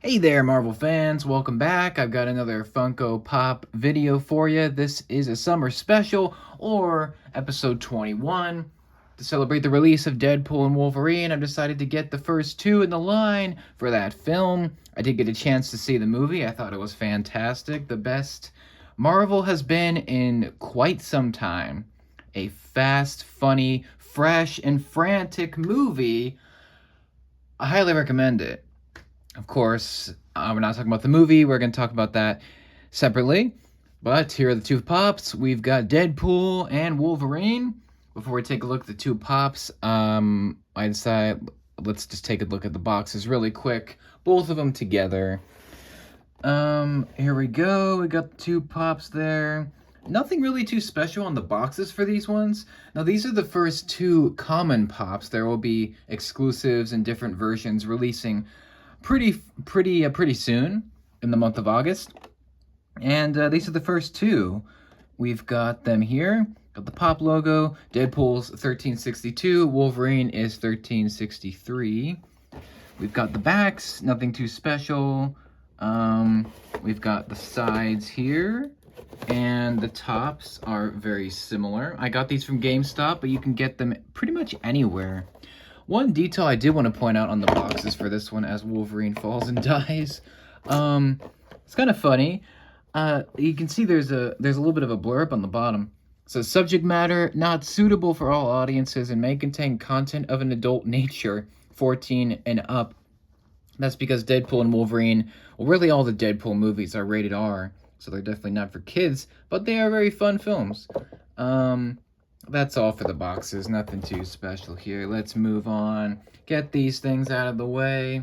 Hey there, Marvel fans. Welcome back. I've got another Funko Pop video for you. This is a summer special, or episode 21. To celebrate the release of Deadpool and Wolverine, I've decided to get the first two in the line for that film. I did get a chance to see the movie. I thought it was fantastic. The best Marvel has been in quite some time. A fast, funny, fresh, and frantic movie. I highly recommend it. Of course, we're not talking about the movie. We're going to talk about that separately. But here are the two pops. We've got Deadpool and Wolverine. Before we take a look at the two pops, I decided let's just take a look at the boxes really quick. Both of them together. Here we go. We got the two pops there. Nothing really too special on the boxes for these ones. Now, these are the first two common pops. There will be exclusives and different versions releasing pretty soon in the month of August. And these are the first two. We've got them here. Got the pop logo. Deadpool's 1362. Wolverine is 1363. We've got the backs. Nothing too special. We've got the sides here. And the tops are very similar. I got these from GameStop, but you can get them pretty much anywhere. One detail I did want to point out on the boxes for this one as Wolverine falls and dies. It's kind of funny. You can see there's a little bit of a blurb on the bottom. It says, subject matter not suitable for all audiences and may contain content of an adult nature, 14 and up. That's because Deadpool and Wolverine, well, really all the Deadpool movies are rated R, so they're definitely not for kids, but they are very fun films. That's all for the boxes. Nothing too special here. Let's move on. Get these things out of the way.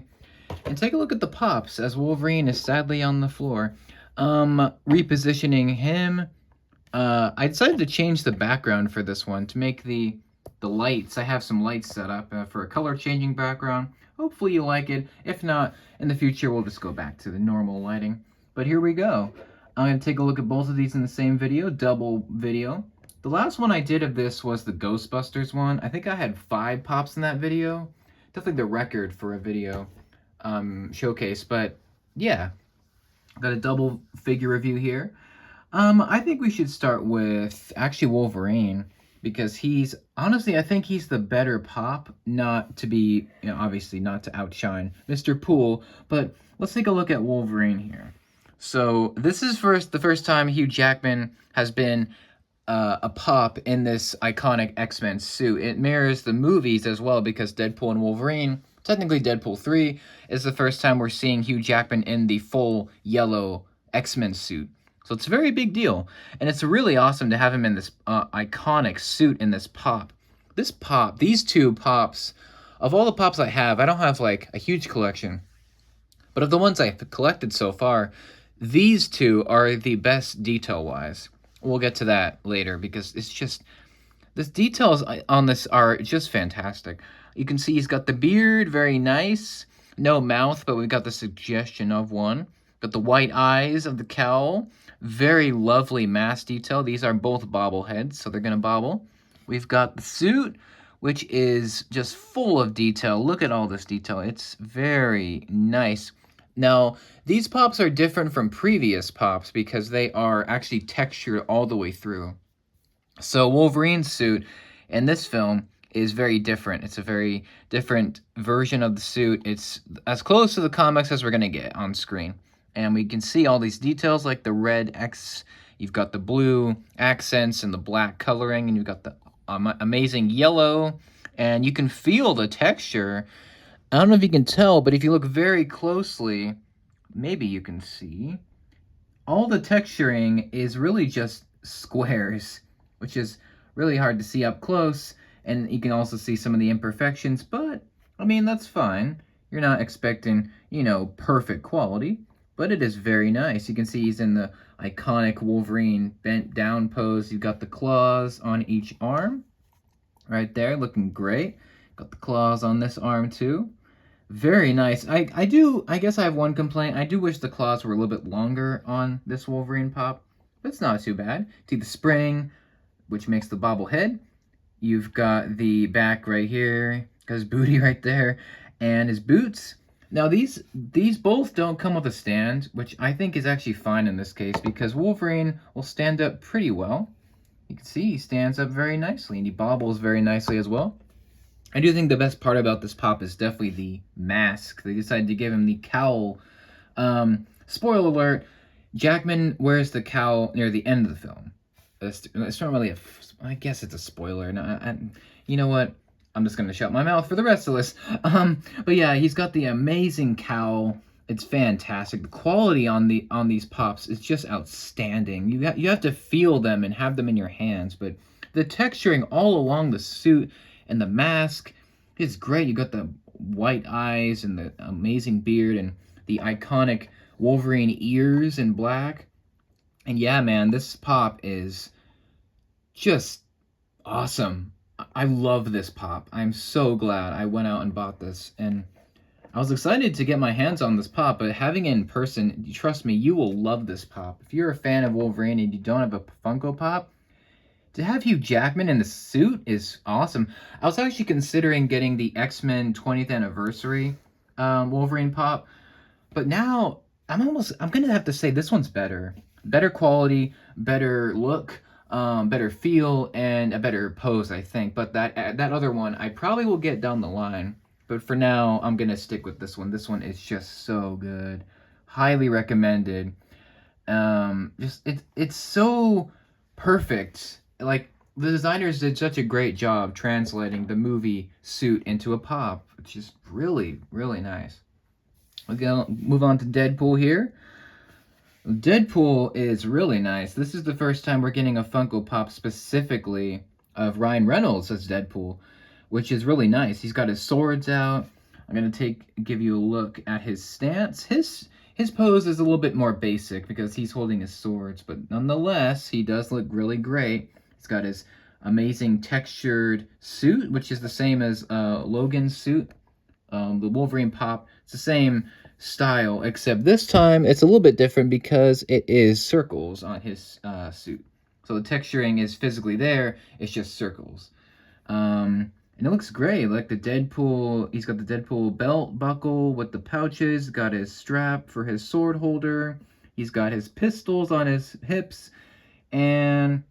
And take a look at the pops as Wolverine is sadly on the floor. Repositioning him. I decided to change the background for this one to make the lights. I have some lights set up for a color changing background. Hopefully you like it. If not, in the future we'll just go back to the normal lighting. But here we go. I'm going to take a look at both of these in the same video. Double video. The last one I did of this was the Ghostbusters one. I think I had 5 pops in that video. Definitely the record for a video showcase. But yeah, got a double figure review here. I think we should start with actually Wolverine, because he's honestly, I think he's the better pop. Not to be, obviously not to outshine Mr. Poole, but let's take a look at Wolverine here. So this is the first time Hugh Jackman has been a pop in this iconic X-Men suit. It mirrors the movies as well, because Deadpool and Wolverine, technically Deadpool 3, is the first time we're seeing Hugh Jackman in the full yellow X-Men suit. So it's a very big deal. And it's really awesome to have him in this iconic suit in this pop. These two pops, of all the pops I have, I don't have like a huge collection, but of the ones I've collected so far, these two are the best detail-wise. We'll get to that later, because it's just, the details on this are just fantastic. You can see he's got the beard, very nice. No mouth, but we've got the suggestion of one. Got the white eyes of the cowl. Very lovely mask detail. These are both bobbleheads, so they're going to bobble. We've got the suit, which is just full of detail. Look at all this detail. It's very nice. Now, these pops are different from previous pops because they are actually textured all the way through. So Wolverine's suit in this film is very different. It's a very different version of the suit. It's as close to the comics as we're going to get on screen. And we can see all these details like the red X. You've got the blue accents and the black coloring, and you've got the amazing yellow. And you can feel the texture. I don't know if you can tell, but if you look very closely, maybe you can see, all the texturing is really just squares, which is really hard to see up close, and you can also see some of the imperfections, but, I mean, that's fine. You're not expecting, perfect quality, but it is very nice. You can see he's in the iconic Wolverine bent down pose. You've got the claws on each arm, right there, looking great. Got the claws on this arm, too. Very nice. I guess I have one complaint. I do wish the claws were a little bit longer on this Wolverine pop, but it's not too bad. See the spring, which makes the bobblehead. You've got the back right here, got his booty right there, and his boots. Now these both don't come with a stand, which I think is actually fine in this case because Wolverine will stand up pretty well. You can see he stands up very nicely and he bobbles very nicely as well. I do think the best part about this pop is definitely the mask. They decided to give him the cowl. Spoiler alert, Jackman wears the cowl near the end of the film. It's not really I guess it's a spoiler. No, you know what? I'm just gonna shut my mouth for the rest of this. But yeah, he's got the amazing cowl. It's fantastic. The quality on these pops is just outstanding. You have to feel them and have them in your hands. But the texturing all along the suit and the mask is great. You got the white eyes and the amazing beard and the iconic Wolverine ears in black. And yeah, man, this pop is just awesome. I love this pop. I'm so glad I went out and bought this. And I was excited to get my hands on this pop, but having it in person, trust me, you will love this pop. If you're a fan of Wolverine and you don't have a Funko Pop, to have Hugh Jackman in the suit is awesome. I was actually considering getting the X-Men 20th anniversary Wolverine pop, but now I'm gonna have to say this one's better. Better quality, better look, better feel, and a better pose, I think. But that other one, I probably will get down the line. But for now, I'm gonna stick with this one. This one is just so good. Highly recommended. It's so perfect. Like the designers did such a great job translating the movie suit into a pop, which is really, really nice. We're gonna move on to Deadpool here. Deadpool is really nice. This is the first time we're getting a Funko Pop specifically of Ryan Reynolds as Deadpool, which is really nice. He's got his swords out. I'm gonna give you a look at his stance. His pose is a little bit more basic because he's holding his swords, but nonetheless, he does look really great. He's got his amazing textured suit, which is the same as Logan's suit. The Wolverine pop, it's the same style, except this time it's a little bit different because it is circles on his suit. So the texturing is physically there, it's just circles. And it looks great, like the Deadpool, he's got the Deadpool belt buckle with the pouches, got his strap for his sword holder, he's got his pistols on his hips, and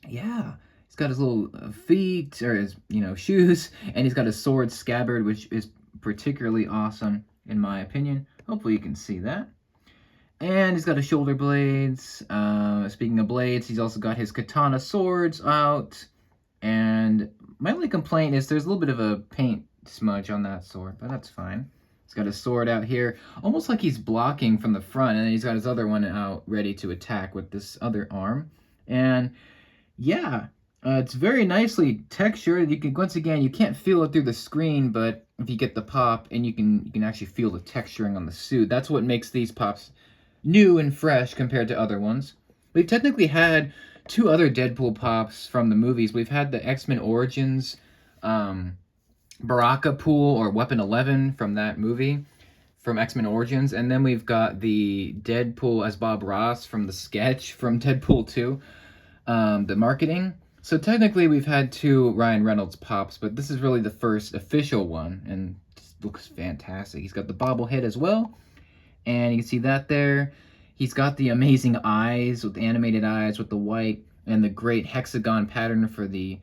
yeah, he's got his little feet, or his, shoes, and he's got his sword scabbard, which is particularly awesome, in my opinion. Hopefully you can see that. And he's got his shoulder blades. Speaking of blades, he's also got his katana swords out. And my only complaint is there's a little bit of a paint smudge on that sword, but that's fine. He's got his sword out here, almost like he's blocking from the front, and then he's got his other one out ready to attack with this other arm. And yeah, it's very nicely textured. You can, once again, you can't feel it through the screen, but if you get the pop, and you can actually feel the texturing on the suit. That's what makes these pops new and fresh compared to other ones. We've technically had two other Deadpool pops from the movies. We've had the X-Men Origins, Baraka Pool or Weapon 11 from that movie, from X-Men Origins, and then we've got the Deadpool as Bob Ross from the sketch from Deadpool 2, the marketing. So technically we've had two Ryan Reynolds pops, but this is really the first official one, and it looks fantastic. He's got the bobblehead as well, and you can see that there. He's got the amazing eyes, with the animated eyes, with the white, and the great hexagon pattern for the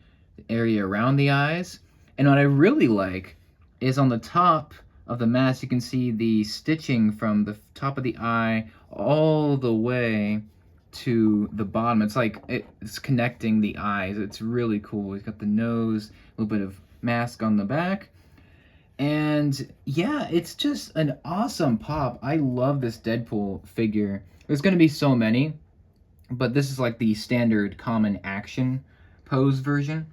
area around the eyes. And what I really like is on the top of the mask, you can see the stitching from the top of the eye all the way to the bottom. It's like it's connecting the eyes. It's really cool. He's got the nose, a little bit of mask on the back. And yeah, it's just an awesome pop. I love this Deadpool figure. There's going to be so many, but this is like the standard common action pose version.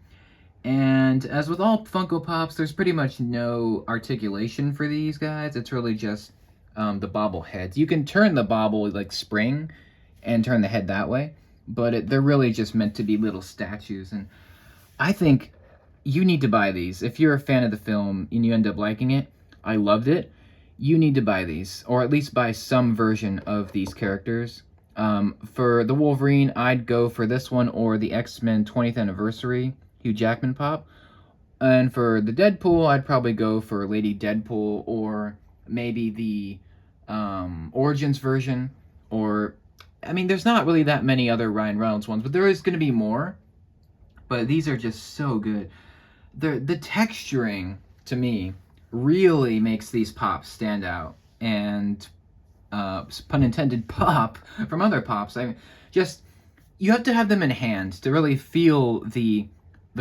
And as with all Funko Pops, there's pretty much no articulation for these guys. It's really just the bobbleheads. You can turn the bobble like spring and turn the head that way, but they're really just meant to be little statues. And I think you need to buy these. If you're a fan of the film and you end up liking it, I loved it, you need to buy these, or at least buy some version of these characters. For the Wolverine, I'd go for this one or the X-Men 20th Anniversary Hugh Jackman pop. And for the Deadpool, I'd probably go for Lady Deadpool or maybe the Origins version, or I mean, there's not really that many other Ryan Reynolds ones, but there is going to be more. But these are just so good. The texturing to me really makes these pops stand out, and pun intended, pop from other pops. I mean, just you have to have them in hand to really feel the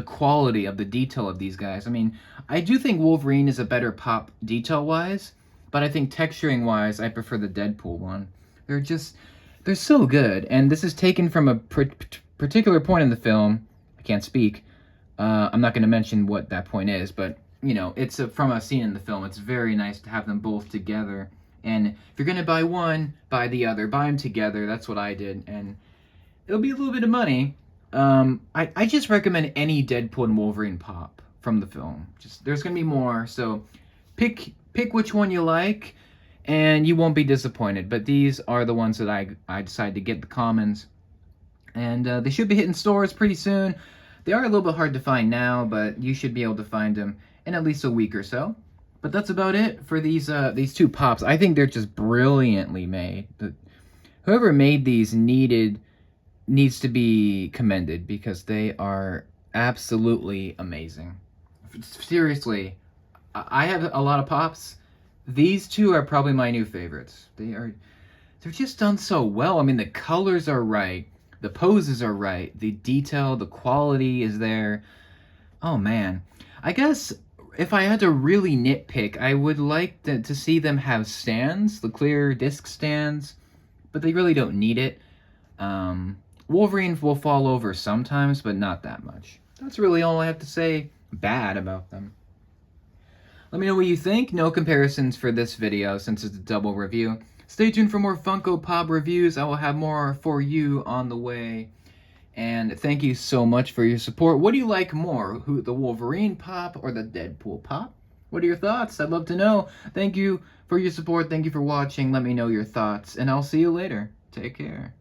quality of the detail of these guys. I mean, I do think Wolverine is a better pop detail wise, but I think texturing wise, I prefer the Deadpool one. They're so good, and this is taken from a particular point in the film. I can't speak. I'm not going to mention what that point is, but you know, it's from a scene in the film. It's very nice to have them both together. And if you're going to buy one, buy the other. Buy them together. That's what I did. And it'll be a little bit of money. I just recommend any Deadpool and Wolverine pop from the film. Just there's going to be more. So pick which one you like, and you won't be disappointed. But these are the ones that I decided to get the commons. And they should be hitting stores pretty soon. They are a little bit hard to find now, but you should be able to find them in at least a week or so. But that's about it for these two pops. I think they're just brilliantly made. Whoever made these needs to be commended, because they are absolutely amazing. Seriously, I have a lot of pops. These two are probably my new favorites. They're just done so well. I mean, the colors are right. The poses are right. The detail, the quality is there. Oh, man. I guess if I had to really nitpick, I would like to see them have stands, the clear disc stands, but they really don't need it. Wolverine will fall over sometimes, but not that much. That's really all I have to say bad about them. Let me know what you think. No comparisons for this video since it's a double review. Stay tuned for more Funko Pop reviews. I will have more for you on the way. And thank you so much for your support. What do you like more, the Wolverine pop or the Deadpool pop? What are your thoughts? I'd love to know. Thank you for your support. Thank you for watching. Let me know your thoughts, and I'll see you later. Take care.